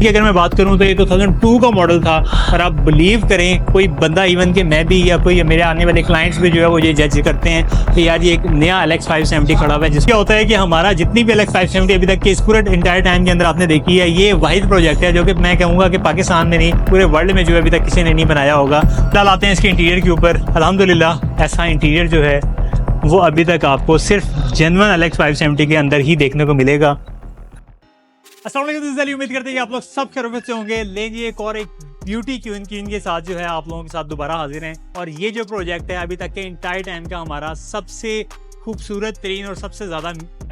कि अगर मैं बात करूं तो ये 2002 का मॉडल था और आप बिलीव करें कोई बंदा इवन कि मैं भी या कोई मेरे आने वाले क्लाइंट्स भी जो है वो ये जज करते हैं कि यार ये एक नया LX 570 खड़ा हुआ है। जिसका होता है कि हमारा जितनी भी LX 570 अभी तक के इस पूरे इंटायर टाइम के अंदर आपने देखी है, ये वाहिद प्रोजेक्ट है जो कि मैं कहूँगा कि पाकिस्तान में नहीं पूरे वर्ल्ड में जो है अभी तक किसी ने नहीं बनाया होगा। फिलहाल आते हैं इसके इंटीरियर के ऊपर। अल्हम्दुलिल्लाह ऐसा इंटीरियर जो है वो अभी तक आपको सिर्फ जेन्युइन LX 570 के अंदर ही देखने को मिलेगा। अस्सलाम वालेकुम, उम्मीद करते हैं कि आप लोग सब खैरियत से होंगे। लेंगे एक ब्यूटी क्वीन के साथ जो है आप लोगों के साथ दोबारा हाजिर हैं। और ये जो प्रोजेक्ट है अभी तक के इंटायर टाइम का हमारा सबसे खूबसूरत तरीन और सबसे ज़्यादा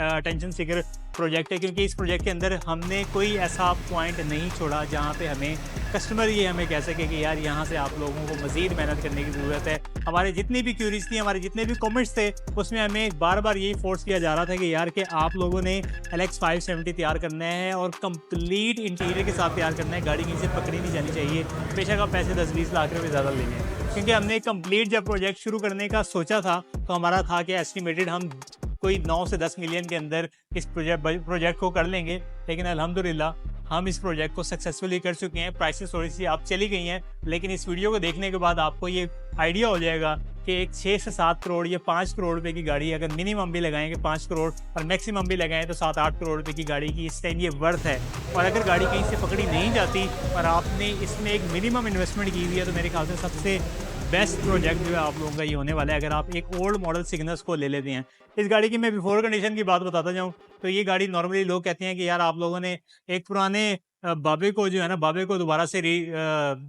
अटेंशन सीकर प्रोजेक्ट है, क्योंकि इस प्रोजेक्ट के अंदर हमने कोई ऐसा पॉइंट नहीं छोड़ा जहाँ पे हमें कस्टमर ये हमें कह सके कि यार यहाँ से आप लोगों को मज़ीद मेहनत करने की ज़रूरत है। हमारे जितनी भी क्यूरीज थी, हमारे जितने भी कमेंट्स थे, उसमें हमें बार बार यही फोर्स किया जा रहा था कि यार कि आप लोगों ने LX 570 तैयार करना है और कंप्लीट इंटीरियर के साथ तैयार करना है। गाड़ी कहीं से पकड़ी नहीं जानी चाहिए, बेशक आप पैसे 10-20 लाख रुपये ज़्यादा ले लें। क्योंकि हमने कंप्लीट जब प्रोजेक्ट शुरू करने का सोचा था तो हमारा था कि एस्टिमेटेड हम कोई 9 से 10 मिलियन के अंदर इस प्रोजेक्ट को कर लेंगे। लेकिन अल्हम्दुलिल्लाह हम इस प्रोजेक्ट को सक्सेसफुली कर चुके हैं। प्राइसेस थोड़ी सी आप चली गई हैं, लेकिन इस वीडियो को देखने के बाद आपको ये आइडिया हो जाएगा कि एक 6 से 7 करोड़ या 5 करोड़ रुपए की गाड़ी अगर मिनिमम भी लगाएंगे 5 करोड़ और मैक्सिमम भी लगाएं तो 7-8 करोड़ रुपए की गाड़ी की इस टाइम ये वर्थ है। और अगर गाड़ी कहीं से पकड़ी नहीं जाती और आपने इसमें एक मिनिमम इन्वेस्टमेंट की हुई है तो मेरे ख्याल से सबसे बेस्ट प्रोजेक्ट जो है आप लोगों का ये होने वाला है अगर आप एक ओल्ड मॉडल सिग्नस को ले लेते हैं। इस गाड़ी की मैं बिफोर कंडीशन की बात बताता जाऊँ तो ये गाड़ी नॉर्मली लोग कहते हैं कि यार आप लोगों ने एक पुराने बाबे को जो है ना बाबे को दोबारा से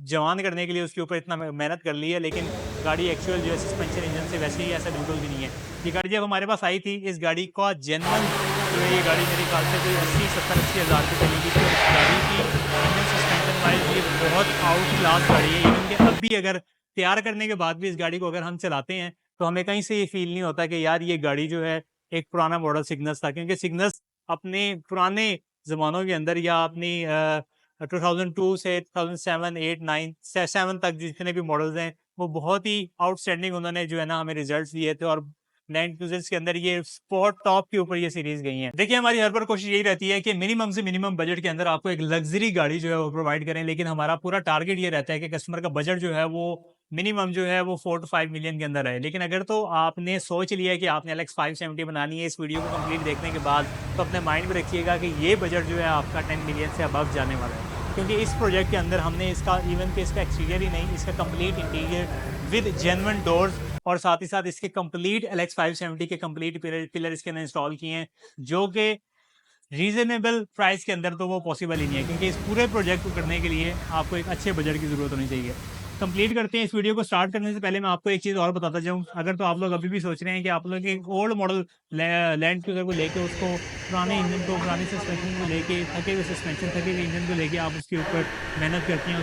जवान करने के लिए उसके ऊपर इतना मेहनत कर ली है, लेकिन गाड़ी एक्चुअल जो है सस्पेंशन इंजन से वैसे ही ऐसा बिल्कुल भी नहीं है। ये गाड़ी जब हमारे पास आई थी, इस गाड़ी का जेन्युइन जो है ये गाड़ी मेरे ख्याल से कोई 80-70-80 हज़ार की चलेगी। तो इस गाड़ी की इंजन सस्पेंशन वाइज ये बहुत आउट क्लास गाड़ी है। इवन कि अब भी अगर तैयार करने के बाद भी इस गाड़ी को अगर हम चलाते हैं तो हमें कहीं से ये फील नहीं होता कि यार ये गाड़ी जो है एक पुराना मॉडल सिग्नस था। क्योंकि सिग्नस अपने पुराने ज़मानों के अंदर या अपनी 2002 से 2007, 8, 9, 7 तक जितने भी मॉडल्स हैं वो बहुत ही आउटस्टैंडिंग उन्होंने जो है ना हमें रिजल्ट्स दिए थे। और लैंड क्रूजर्स के अंदर ये स्पॉट टॉप के ऊपर ये सीरीज गई हैं। देखिए हमारी हर बार कोशिश यही रहती है कि मिनिमम से मिनिमम बजट के अंदर आपको एक लग्जरी गाड़ी जो है वो प्रोवाइड करें, लेकिन हमारा पूरा टारगेट ये रहता है कि कस्टमर का बजट जो है वो मिनिमम जो है वो 4 to 5 मिलियन के अंदर है। लेकिन अगर तो आपने सोच लिया है कि आपने LX 570 बनानी है इस वीडियो को कंप्लीट देखने के बाद, तो अपने माइंड में रखिएगा कि ये बजट जो है आपका 10 मिलियन से अबव जाने वाला है। क्योंकि इस प्रोजेक्ट के अंदर हमने इसका इवन कि इसका एक्सटीरियर ही नहीं, इसका complete interior with genuine doors और साथ ही साथ इसके कंप्लीट LX 570 के कंप्लीट पिलर इसके अंदर इंस्टॉल किए हैं, जो कि रीजनेबल प्राइस के अंदर तो वो पॉसिबल ही नहीं है। क्योंकि इस पूरे प्रोजेक्ट को करने के लिए आपको एक अच्छे बजट की ज़रूरत होनी चाहिए। कंप्लीट करते हैं। इस वीडियो को स्टार्ट करने से पहले मैं आपको एक चीज़ और बताता जाऊँ। अगर तो आप लोग अभी भी सोच रहे हैं कि आप लोग एक ओल्ड मॉडल लैंड क्रूजर को लेके उसको पुराने इंजन को पुरानी सस्पेंशन को लेके थके हुए सस्पेंशन थके हुए इंजन को लेके आप उसके ऊपर मेहनत करते हैं,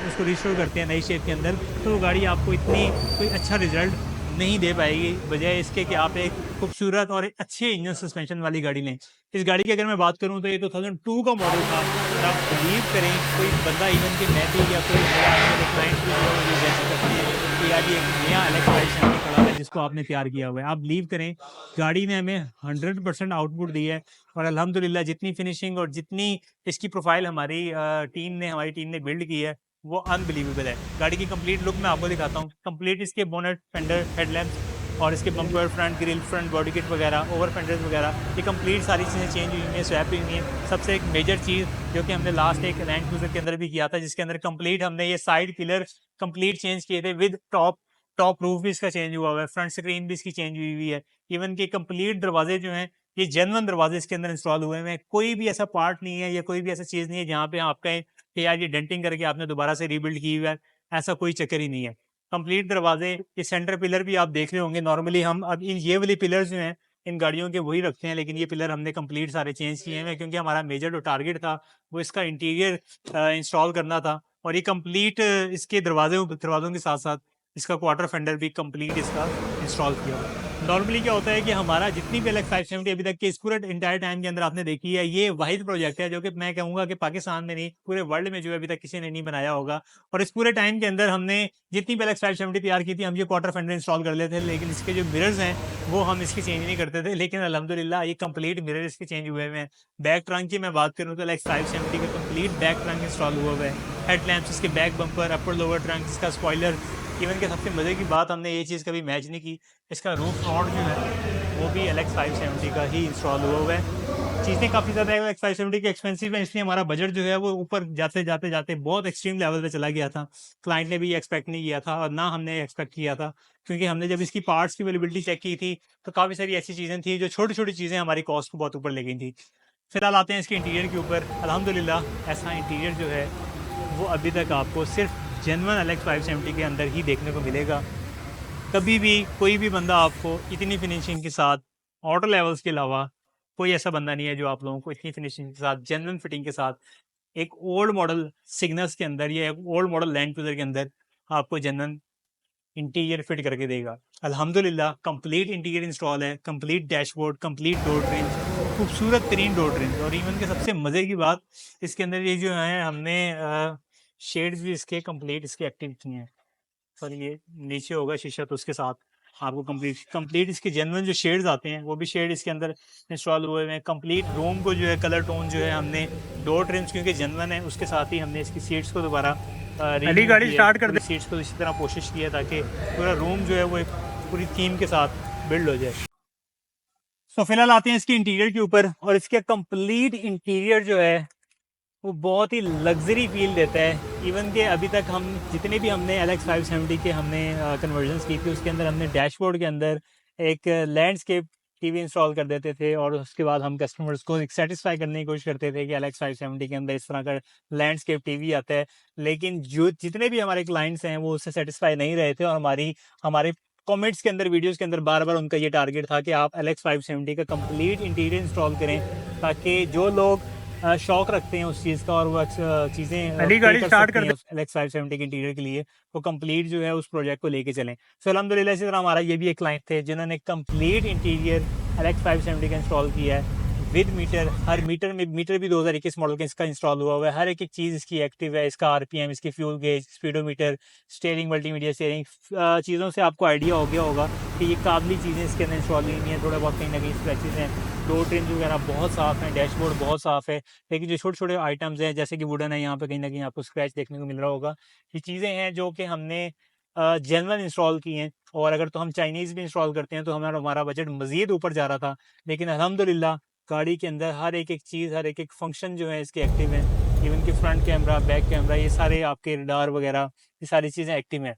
उसको रिस्टोर करते हैं नई शेप के अंदर, तो वो गाड़ी आपको इतनी कोई अच्छा रिजल्ट नहीं दे पाएगी, बजाय इसके कि आप एक खूबसूरत और एक अच्छे इंजन सस्पेंशन वाली गाड़ी लें। इस गाड़ी की अगर मैं बात करूं तो ये 2002 का मॉडल था और आप बिलीव करें कोई बंदा इवन कि मैं भी या कोई मेरा क्लाइंट भी जो ये जैसे करते हैं कि यार ये एक नया LX 570 खड़ा है जिसको आपने तैयार किया हुआ है। आप बिलीव करें गाड़ी ने हमें 100% आउटपुट दी है और अल्हम्दुलिल्लाह जितनी फिनिशिंग और जितनी इसकी प्रोफाइल हमारी टीम ने बिल्ड की है वो अनबिलीवेबल है। गाड़ी की कंप्लीट लुक मैं आपको दिखाता हूँ। कंप्लीट इसके बोनेट, फेंडर, हेडलैम्प्स और इसके bumper, front grille, front body kit वगैरह, ओवर फेंडर्स वगैरह, ये कंप्लीट सारी चीज़ें चेंज हुई हैं, स्वैप हुई हैं। सबसे एक मेजर चीज़ जो कि हमने लास्ट एक लैंड क्रूजर के अंदर भी किया था, जिसके अंदर कंप्लीट हमने ये साइड पिलर कंप्लीट चेंज किए थे विद टॉप रूफ भी इसका चेंज हुआ हुआ है, फ्रंट स्क्रीन भी इसकी चेंज हुई हुई है। इवन के कंप्लीट दरवाजे जो हैं ये जेन्युइन दरवाजे इसके अंदर इंस्टॉल हुए हैं। कोई भी ऐसा पार्ट नहीं है या कोई भी ऐसा चीज़ नहीं है जहाँ पे आपका कि यार ये डेंटिंग करके आपने दोबारा से रीबिल्ड की हुआ है, ऐसा कोई चक्कर ही नहीं है। कंप्लीट दरवाजे, ये सेंटर पिलर भी आप देख रहे होंगे। नॉर्मली हम अब ये वाले पिलर्स जो हैं इन गाड़ियों के वही रखते हैं, लेकिन ये पिलर हमने कंप्लीट सारे चेंज किए हैं क्योंकि हमारा मेजर जो टारगेट था वो इसका इंटीरियर इंस्टॉल करना था। और ये कंप्लीट इसके दरवाजों के साथ साथ इसका क्वार्टर फेंडर भी कंप्लीट इसका इंस्टॉल किया। नॉर्मली क्या होता है कि हमारा जितनी भी LX 570 अभी तक के इस पूरे इंटायर टाइम के अंदर आपने देखी है, ये वाहिद प्रोजेक्ट है जो कि मैं कहूँगा कि पाकिस्तान में नहीं पूरे वर्ल्ड में जो है अभी तक किसी ने नहीं बनाया होगा। और इस पूरे टाइम के अंदर हमने जितनी भी LX 570 तैयार की थी, हम ये क्वार्टर फेंडर इंस्टॉल कर लेते थे, लेकिन इसके जो मिरर्स हैं वो हम इसकी चेंज नहीं करते थे। लेकिन अल्हम्दुलिल्लाह ये कंप्लीट मिरर इसके चेंज हुए हुए हैं। बैक ट्रंक की मैं बात करूँ तो LX 570 का कंप्लीट बैक ट्रंक इंस्टॉल हुआ हुआ है। हेडलैम्प्स, इसके back bumper, upper lower trunk, इसका स्पॉइलर, इवन के सबसे मज़े की बात हमने ये चीज़ कभी मैच नहीं की, इसका रूफ रॉड जो है वो भी LX 570 का ही इंस्टॉल हुआ हुआ है। चीज़ें काफ़ी ज़्यादा LX 570 की एक्सपेंसिव है, इसलिए हमारा बजट जो है वो ऊपर जाते जाते जाते बहुत एक्सट्रीम लेवल पे चला गया था। क्लाइंट ने भी एक्सपेक्ट नहीं किया था और ना हमने एक्सपेक्ट किया था, क्योंकि हमने जब इसकी पार्ट्स की अवेलेबिलिटी चेक की थी तो काफ़ी सारी ऐसी चीज़ें थी जो छोटी छोटी चीज़ें हमारी कॉस्ट को बहुत ऊपर ले गई थी। फिलहाल आते हैं इसके इंटीरियर के ऊपर। अल्हम्दुलिल्लाह ऐसा इंटीरियर जो है वो अभी तक आपको सिर्फ जेन्युइन LX 570 के अंदर ही देखने को मिलेगा। कभी भी कोई भी बंदा आपको इतनी फिनिशिंग के साथ, ऑटो लेवल्स के अलावा कोई ऐसा बंदा नहीं है जो आप लोगों को इतनी फिनिशिंग के साथ, जेन्युइन फिटिंग के साथ एक ओल्ड मॉडल सिग्नल्स के अंदर या एक ओल्ड मॉडल लैंड क्रूजर के अंदर आपको जेन्युइन इंटीरियर फिट करके देगा। अल्हम्दुलिल्लाह कंप्लीट इंटीरियर इंस्टॉल है, complete dashboard, complete door TRIMS, खूबसूरत तरीन डोर ट्रिम्स। और इवन के सबसे मज़े की बात, इसके अंदर ये जो है हमने शेड्स भी इसके कंप्लीट इसके एक्टिव किए हैं। सर ये नीचे होगा शीशा, तो उसके साथ आपको कंप्लीट कंप्लीट इसके जेन्युइन जो शेड्स आते हैं वो भी शेड इसके अंदर इंस्टॉल हुए हुए हैं। कंप्लीट रूम को जो है कलर टोन जो है हमने डोर ट्रिम्स क्योंकि जेन्युइन है, उसके साथ ही हमने इसकी सीट्स को दोबारा अली गाड़ी स्टार्ट कर दे, सीट्स को इसी तरह कोशिश की है ताकि पूरा रूम जो है वो एक पूरी थीम के साथ बिल्ड हो जाए। तो फिलहाल आते हैं इसके इंटीरियर के ऊपर, और इसके कंप्लीट इंटीरियर जो है वो बहुत ही लग्जरी फील देता है। इवन के अभी तक हम जितने भी हमने LX 570 के हमने कन्वर्जन्स की थी, उसके अंदर हमने डैशबोर्ड के अंदर एक लैंडस्केप टीवी इंस्टॉल कर देते थे, और उसके बाद हम कस्टमर्स को एक सेटिस्फाई करने की कोशिश करते थे कि LX 570 के अंदर इस तरह का लैंडस्केप टीवी आता है। लेकिन जो जितने भी हमारे क्लाइंट्स हैं वो उससे सेटिस्फाई नहीं रहे थे, और हमारे कमेंट्स के अंदर, वीडियोस के अंदर बार बार उनका ये टारगेट था कि आप LX 570 का कंप्लीट इंटीरियर इंस्टॉल करें, ताकि जो लोग शौक रखते हैं उस चीज़ का और वो चीज़ें अली गाड़ी स्टार्ट कर LX 570 के इंटीरियर के लिए वो कंप्लीट जो है उस प्रोजेक्ट को लेके चलें। सो अल्हम्दुलिल्लाह इसी तरह हमारा ये भी एक क्लाइंट थे जिन्होंने कंप्लीट इंटीरियर LX 570 का इंस्टॉल किया है विद मीटर। हर मीटर में, मीटर भी 2021 मॉडल का इसका इंस्टॉल हुआ हुआ है। हर एक एक चीज़ इसकी एक्टिव है, इसका RPM, इसकी fuel gauge, speedometer, steering, multimedia steering, चीज़ों से आपको आइडिया हो गया होगा कि ये काबिली चीज़ें इसके अंदर इंस्टॉल नहीं है। थोड़ा बहुत कहीं ना कहीं स्क्रैचेस हैं, डोर ट्रिम्स वगैरह बहुत साफ़ हैं, डैशबोर्ड बहुत साफ़ है, लेकिन जो छोटे छोटे आइटम्स हैं जैसे कि वुडन है, यहाँ पे कहीं ना कहीं आपको स्क्रैच देखने को मिल रहा होगा। ये चीज़ें हैं जो कि हमने जेन्युइन इंस्टॉल की हैं, और अगर तो हम चाइनीज़ भी इंस्टॉल करते हैं तो हमारा बजट मज़ीद ऊपर जा रहा था। लेकिन अल्हम्दुलिल्लाह गाड़ी के अंदर हर एक एक चीज़, हर एक एक फंक्शन जो है इसके एक्टिव है। इवन कि फ्रंट कैमरा, बैक कैमरा, ये सारे आपके रडार वगैरह, ये सारी चीज़ें एक्टिव हैं।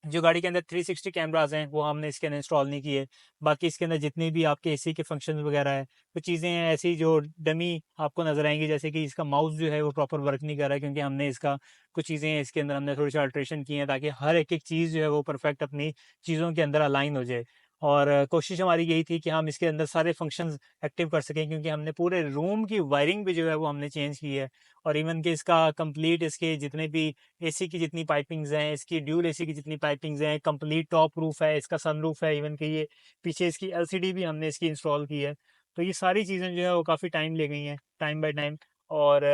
जो गाड़ी के अंदर 360 कैमराज हैं वो हमने इसके अंदर इंस्टॉल नहीं किए। बाकी इसके अंदर जितने भी आपके एसी के फंक्शन वगैरह है, कुछ चीज़ें हैं ऐसी जो डमी आपको नज़र आएंगी, जैसे कि इसका माउस जो है वो प्रॉपर वर्क नहीं कर रहा है, क्योंकि हमने इसका कुछ चीज़ें इसके अंदर हमने थोड़ी सी अल्ट्रेशन की हैं ताकि हर एक एक चीज़ जो है वो परफेक्ट अपनी चीज़ों के अंदर अलाइन हो जाए। और कोशिश हमारी यही थी कि हम इसके अंदर सारे फंक्शंस एक्टिव कर सकें, क्योंकि हमने पूरे रूम की वायरिंग भी जो है वो हमने चेंज की है। और इवन कि इसका कंप्लीट इसके जितने भी एसी की जितनी पाइपिंग्स हैं, इसकी ड्यूल एसी की जितनी पाइपिंग्स हैं, कंप्लीट टॉप रूफ है, इसका सन रूफ है, इवन कि ये पीछे इसकी एलसीडी भी हमने इसकी इंस्टॉल की है। तो ये सारी चीज़ें जो है वो काफ़ी टाइम ले गई हैं, टाइम बाय टाइम। और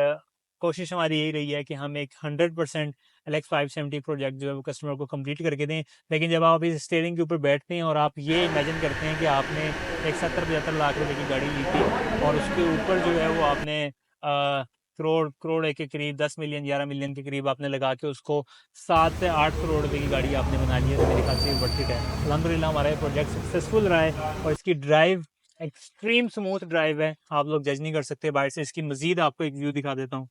कोशिश हमारी यही रही है कि हम एक 100% LX 570 प्रोजेक्ट जो है वो कस्टमर को कंप्लीट करके दें। लेकिन जब आप इस स्टीयरिंग के ऊपर बैठते हैं और आप ये इमेजिन करते हैं कि आपने एक 70-75 लाख रुपए की गाड़ी ली थी, और उसके ऊपर जो है वो आपने करोड़ करोड़ एक के करीब 10 मिलियन 11 मिलियन के करीब आपने लगा के उसको 7 से 8 करोड़ रुपए की गाड़ी आपने बना ली है, तो मेरे ख्याल से वर्थ इट है। अल्हम्दुलिल्लाह हमारा ये प्रोजेक्ट सक्सेसफुल रहा है, और इसकी ड्राइव एक्सट्रीम स्मूथ ड्राइव है, आप लोग जज नहीं कर सकते बाहर से। इसकी मजीद आपको एक व्यू दिखा देता हूँ।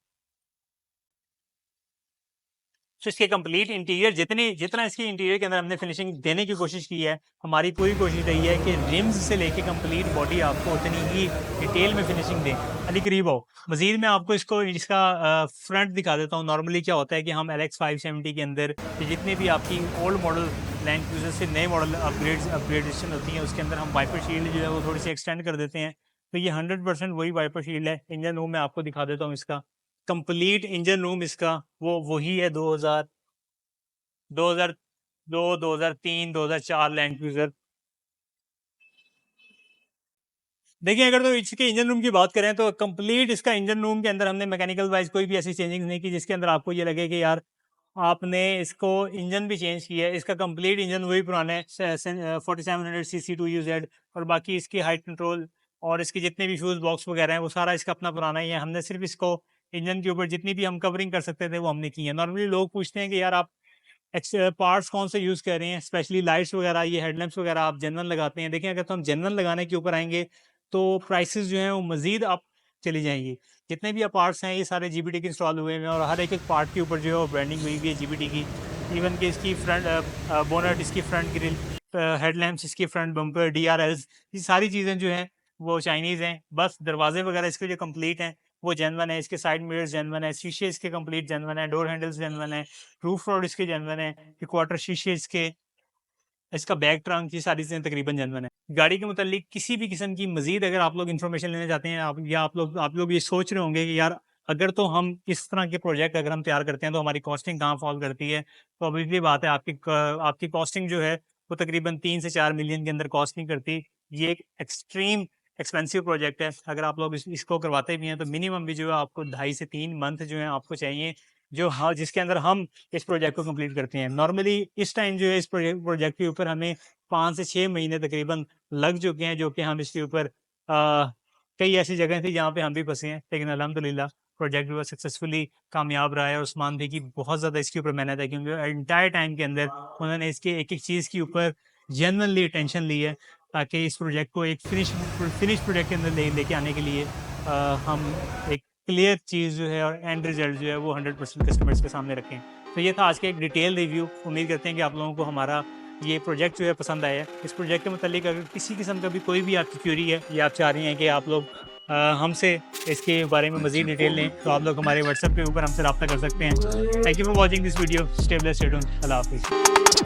तो इसके कंप्लीट इंटीरियर जितना इसके इंटीरियर के अंदर हमने फिनिशिंग देने की कोशिश की है, हमारी पूरी कोशिश रही है कि रिम्स से लेके कंप्लीट बॉडी आपको उतनी ही डिटेल में फिनिशिंग दें। अली करीब आओ, मजीद मैं आपको इसका फ्रंट दिखा देता हूँ। नॉर्मली क्या होता है कि हम LX 570 के अंदर जितने भी आपकी ओल्ड मॉडल लैंड क्रूजर से नए मॉडल अपग्रेडेशन होती हैं, उसके अंदर हम वाइपर शील्ड जो है वो थोड़ी सी एक्सटेंड कर देते हैं। तो ये 100% वही वाइपर शील्ड है। इंजन रूम में आपको दिखा देता हूँ इसका कंप्लीट इंजन रूम, इसका वो वही है 2000 2002 2003 2004 लैंड क्रूजर देखिए अगर तो इसके इंजन रूम की बात करें तो कंप्लीट इसका इंजन रूम के अंदर हमने मैकेनिकल वाइज कोई भी ऐसी चेंजिंग नहीं की जिसके अंदर आपको ये लगे कि यार आपने इसको इंजन भी चेंज किया है। इसका कंप्लीट इंजन वही पुराना है 4700 cc 2UZ, और बाकी इसकी हाइट कंट्रोल और इसके जितने भी फ्यूज बॉक्स वगैरह हैं वो सारा इसका अपना पुराना ही है। हमने सिर्फ इसको इंजन के ऊपर जितनी भी हम कवरिंग कर सकते थे वो हमने की है। नॉर्मली लोग पूछते हैं कि यार आप पार्ट्स कौन से यूज़ कर रहे हैं, स्पेशली लाइट्स वगैरह, ये हेडलैम्प्स वगैरह आप जेनवन लगाते हैं। देखिए अगर तो हम जेनवन लगाने के ऊपर आएंगे तो प्राइसेस जो हैं वो मज़ीद अप चली जाएंगी। जितने भी पार्ट्स हैं ये सारे जीबीटी के इंस्टॉल हुए हैं और हर एक पार्ट के ऊपर जो है वो ब्रांडिंग हुई हुई है जीबीटी की। इवन कि इसकी फ्रंट बोनट, इसकी फ्रंट ग्रिल, हेडलैम्प्स, इसकी फ्रंट बम्पर, DRLs, ये सारी चीज़ें जो हैं वो चाइनीज़ हैं। बस दरवाजे वगैरह इसके जो कंप्लीट हैं वो जेनवन है। इसके साइड मिरर्स जेनवन है, शीशे इसके कंप्लीट जेनवन है, डोर हैंडल्स जेनवन है, रूफ रॉड इसके जेनवन है, क्वार्टर शीशे इसके, इसका बैक ट्रंक, ये सारी चीज़ें तकरीबन जेनवन है। गाड़ी के मुतालिक किसी भी किस्म की मजीद अगर आप लोग इन्फॉर्मेशन लेना चाहते हैं या आप लोग ये सोच रहे होंगे कि यार अगर तो हम इस तरह के प्रोजेक्ट अगर हम तैयार करते हैं तो हमारी कॉस्टिंग कहाँ फॉल करती है, तो ऑब्वियसली बात है आपकी कॉस्टिंग जो है वो तकरीबन 3 से 4 मिलियन के अंदर कॉस्ट नहीं करती। ये एक एक्सट्रीम एक्सपेंसिव प्रोजेक्ट है। अगर आप लोग इसको करवाते भी हैं तो मिनिमम भी जो है आपको 2.5 से 3 मंथ जो है आपको चाहिए, जो हाँ जिसके अंदर हम इस प्रोजेक्ट को कंप्लीट करते हैं। नॉर्मली इस टाइम जो है इस प्रोजेक्ट के ऊपर हमें 5 से 6 महीने तकरीबन लग चुके हैं, जो कि हम इसके ऊपर कई ऐसी जगह थी जहाँ पे हम भी फंसे हैं, लेकिन अल्हम्दुलिल्लाह प्रोजेक्ट जो है सक्सेसफुली कामयाब रहा है। और उस्मान भाई की बहुत ज़्यादा इसके ऊपर मेहनत है, क्योंकि एंटायर टाइम के अंदर उन्होंने इसके एक एक चीज़ के ऊपर जेन्युइनली टेंशन ली है, ताकि इस प्रोजेक्ट को एक फिनिश प्रोजेक्ट के अंदर लेके आने के लिए हम एक क्लियर चीज़ जो है और एंड रिजल्ट जो है वो 100% कस्टमर्स के सामने रखें। तो ये था आज का एक डिटेल रिव्यू। उम्मीद करते हैं कि आप लोगों को हमारा ये प्रोजेक्ट जो है पसंद आया है। इस प्रोजेक्ट के मुतालिक अगर किसी किस्म का भी कोई भी आपकी क्यूरी है या आप चाह रही हैं कि आप लोग हमसे इसके बारे में मज़ीद डिटेल लें, तो आप लोग हमारे व्हाट्सएप के ऊपर हमसे रब्ता कर सकते हैं। Thank you for watching this video. Stay blessed, stay tuned. Allah हाफिज़।